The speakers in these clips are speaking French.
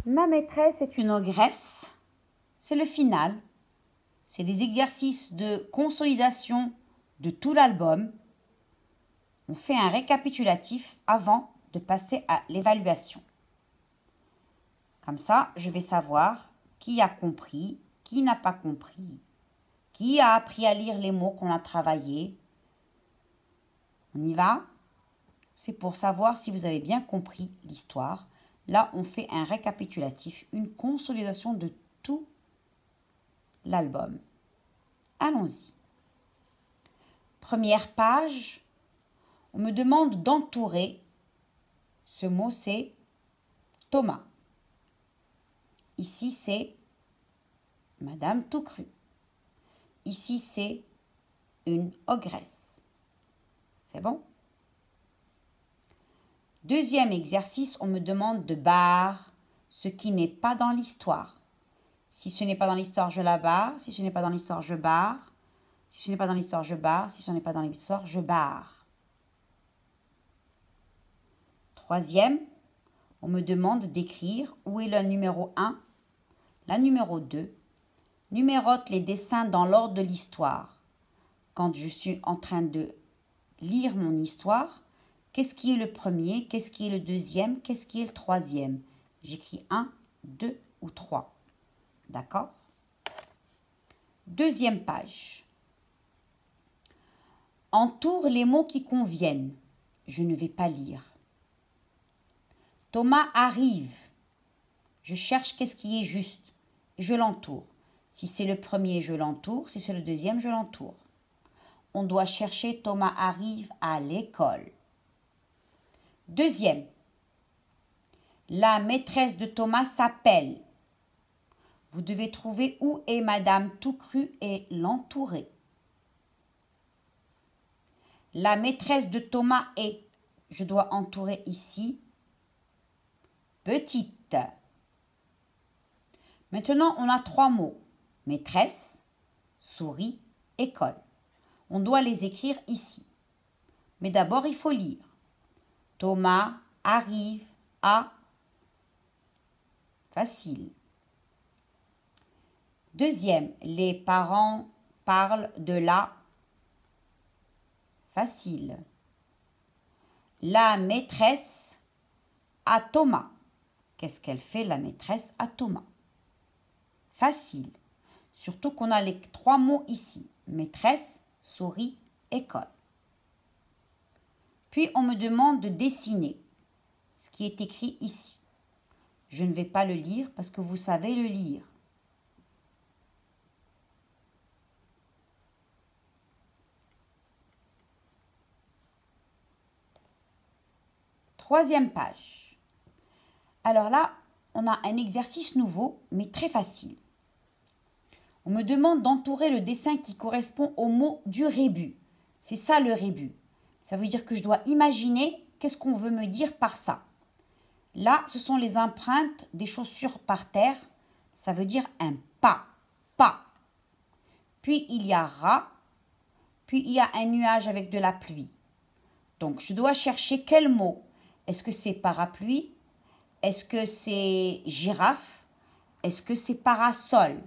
Ma maîtresse est une ogresse. C'est le final. C'est des exercices de consolidation de tout l'album. On fait un récapitulatif avant de passer à l'évaluation. Comme ça, je vais savoir qui a compris, qui n'a pas compris, qui a appris à lire les mots qu'on a travaillés. On y va? C'est pour savoir si vous avez bien compris l'histoire. Là, on fait un récapitulatif, une consolidation de tout l'album. Allons-y. Première page, on me demande d'entourer. Ce mot, c'est Thomas. Ici, c'est Madame Tout-Cru. Ici, c'est une ogresse. C'est bon? Deuxième exercice, on me demande de barre ce qui n'est pas dans l'histoire. Si ce n'est pas dans l'histoire, je la barre. Si ce n'est pas dans l'histoire, je barre. Si ce n'est pas dans l'histoire, je barre. Si ce n'est pas dans l'histoire, je barre. Troisième, on me demande d'écrire où est le numéro 1, la numéro 2. Numérote les dessins dans l'ordre de l'histoire. Quand je suis en train de lire mon histoire, qu'est-ce qui est le premier, qu'est-ce qui est le deuxième, qu'est-ce qui est le troisième? J'écris 1, 2 ou 3. D'accord? Deuxième page. Entoure les mots qui conviennent. Je ne vais pas lire. Thomas arrive. Je cherche qu'est-ce qui est juste. Je l'entoure. Si c'est le premier, je l'entoure. Si c'est le deuxième, je l'entoure. On doit chercher Thomas arrive à l'école. Deuxième. La maîtresse de Thomas s'appelle. Vous devez trouver où est Madame Tout-Cru et l'entourer. La maîtresse de Thomas est. Je dois entourer ici. Petite. Maintenant, on a 3 mots. Maîtresse, souris, école. On doit les écrire ici. Mais d'abord, il faut lire. Thomas arrive à... Facile. Deuxième, les parents parlent de la... Facile. La maîtresse à Thomas. Qu'est-ce qu'elle fait, la maîtresse à Thomas? Facile. Surtout qu'on a les 3 mots ici. Maîtresse, souris, école. Puis, on me demande de dessiner ce qui est écrit ici. Je ne vais pas le lire parce que vous savez le lire. Troisième page. Alors là, on a un exercice nouveau, mais très facile. On me demande d'entourer le dessin qui correspond au mot du rébut. C'est ça le rébut. Ça veut dire que je dois imaginer qu'est-ce qu'on veut me dire par ça. Là, ce sont les empreintes des chaussures par terre. Ça veut dire un pas. Pas. Puis il y a rat. Puis il y a un nuage avec de la pluie. Donc, je dois chercher quel mot. Est-ce que c'est parapluie? Est-ce que c'est girafe? Est-ce que c'est parasol?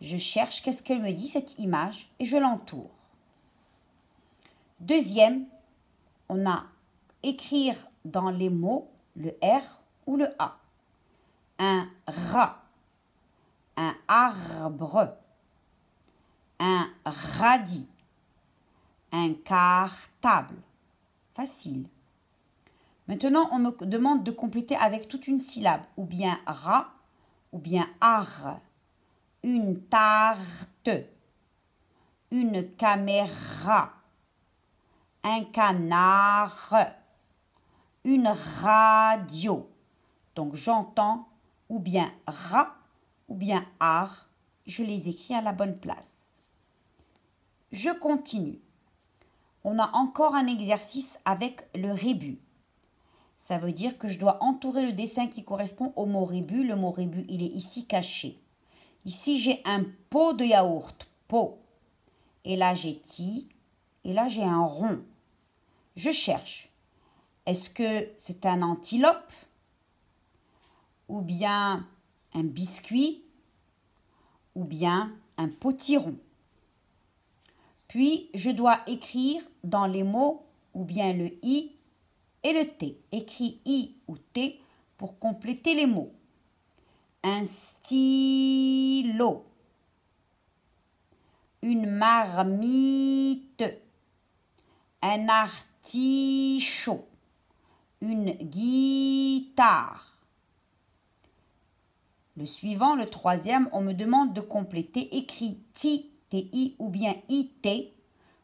Je cherche qu'est-ce qu'elle me dit, cette image, et je l'entoure. Deuxième, on a écrire dans les mots le R ou le A. Un rat, un arbre, un radis, un cartable. Facile. Maintenant, on me demande de compléter avec toute une syllabe, ou bien rat, ou bien ar. Une tarte, une caméra, un canard, une radio. Donc, j'entends ou bien rat ou bien ar. Je les écris à la bonne place. Je continue. On a encore un exercice avec le rébut. Ça veut dire que je dois entourer le dessin qui correspond au mot rébut. Le mot rébut, il est ici caché. Ici, j'ai un pot de yaourt, pot. Et là, j'ai ti. Et là, j'ai un rond. Je cherche. Est-ce que c'est un antilope? ou bien un biscuit, ou bien un potiron. Puis, je dois écrire dans les mots ou bien le I et le T. Écris I ou T pour compléter les mots. Un stylo, une marmite, un artichaut, une guitare. Le suivant, le troisième, on me demande de compléter. Écris TI, TI ou bien IT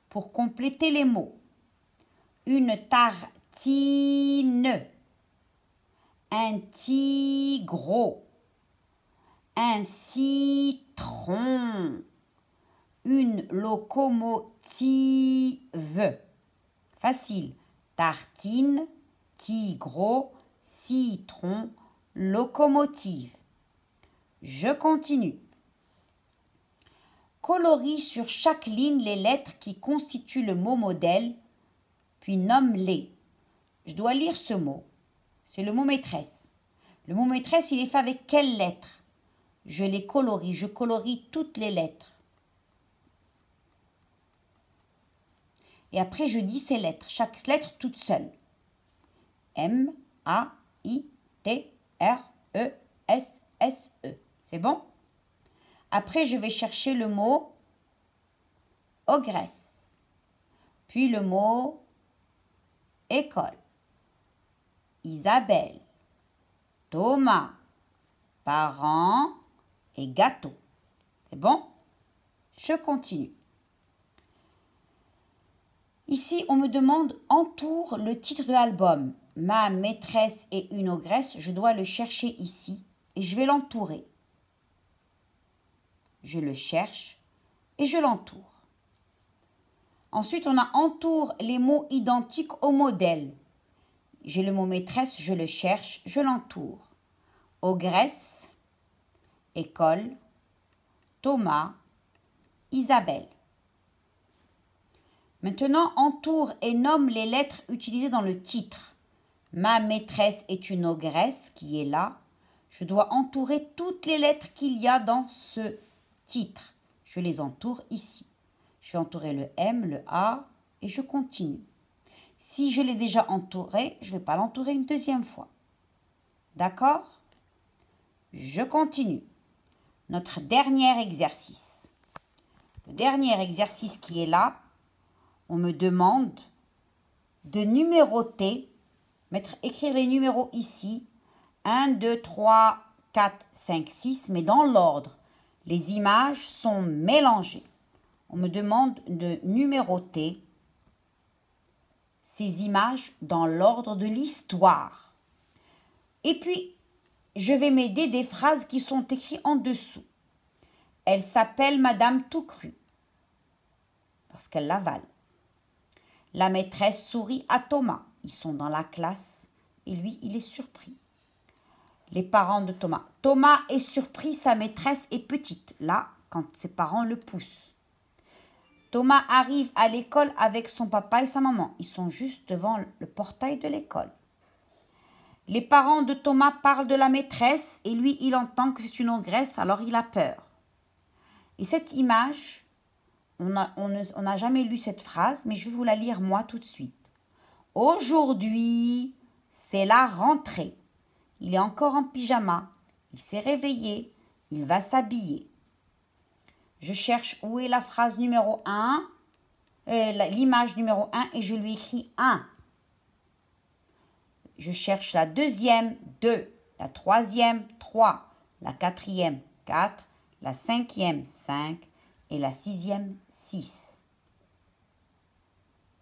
pour compléter les mots. Une tartine, un tigre, un citron, une locomotive. Facile. Tartine, tigre, citron, locomotive. Je continue. Colorie sur chaque ligne les lettres qui constituent le mot modèle, puis nomme-les. Je dois lire ce mot. C'est le mot maîtresse. Le mot maîtresse, il est fait avec quelles lettres? Je les colorie. Je colorie toutes les lettres. Et après, je dis ces lettres. Chaque lettre toute seule. M, A, I, T, R, E, S, S, E. C'est bon? Après, je vais chercher le mot ogresse. Puis le mot école. Isabelle. Thomas. Parents et gâteau. C'est bon? Je continue. Ici, on me demande « Entoure le titre de l'album. Ma maîtresse et une ogresse ». Je dois le chercher ici et je vais l'entourer. Je le cherche et je l'entoure. Ensuite, on a « Entoure les mots identiques au modèle ». J'ai le mot maîtresse, je le cherche, je l'entoure. Ogresse, école, Thomas, Isabelle. Maintenant, entoure et nomme les lettres utilisées dans le titre. Ma maîtresse est une ogresse qui est là. Je dois entourer toutes les lettres qu'il y a dans ce titre. Je les entoure ici. Je vais entourer le M, le A et je continue. Si je l'ai déjà entouré, je ne vais pas l'entourer une deuxième fois. D'accord? Je continue. Notre dernier exercice. Le dernier exercice qui est là, on me demande de numéroter, écrire les numéros ici, 1, 2, 3, 4, 5, 6, mais dans l'ordre. Les images sont mélangées. On me demande de numéroter ces images dans l'ordre de l'histoire. Et puis, je vais m'aider des phrases qui sont écrites en dessous. Elle s'appelle Madame Toucru, parce qu'elle l'avale. La maîtresse sourit à Thomas. Ils sont dans la classe et lui, il est surpris. Les parents de Thomas. Thomas est surpris, sa maîtresse est petite. Là, quand ses parents le poussent. Thomas arrive à l'école avec son papa et sa maman. Ils sont juste devant le portail de l'école. Les parents de Thomas parlent de la maîtresse et lui, il entend que c'est une ogresse, alors il a peur. Et cette image, on n'a jamais lu cette phrase, mais je vais vous la lire moi tout de suite. Aujourd'hui, c'est la rentrée. Il est encore en pyjama. Il s'est réveillé. Il va s'habiller. Je cherche où est la phrase numéro 1, l'image numéro 1 et je lui écris 1. Je cherche la deuxième, 2, la troisième, 3, la quatrième, 4, la cinquième, 5 et la sixième, 6.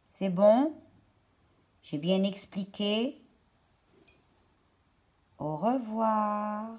C'est bon? J'ai bien expliqué? Au revoir.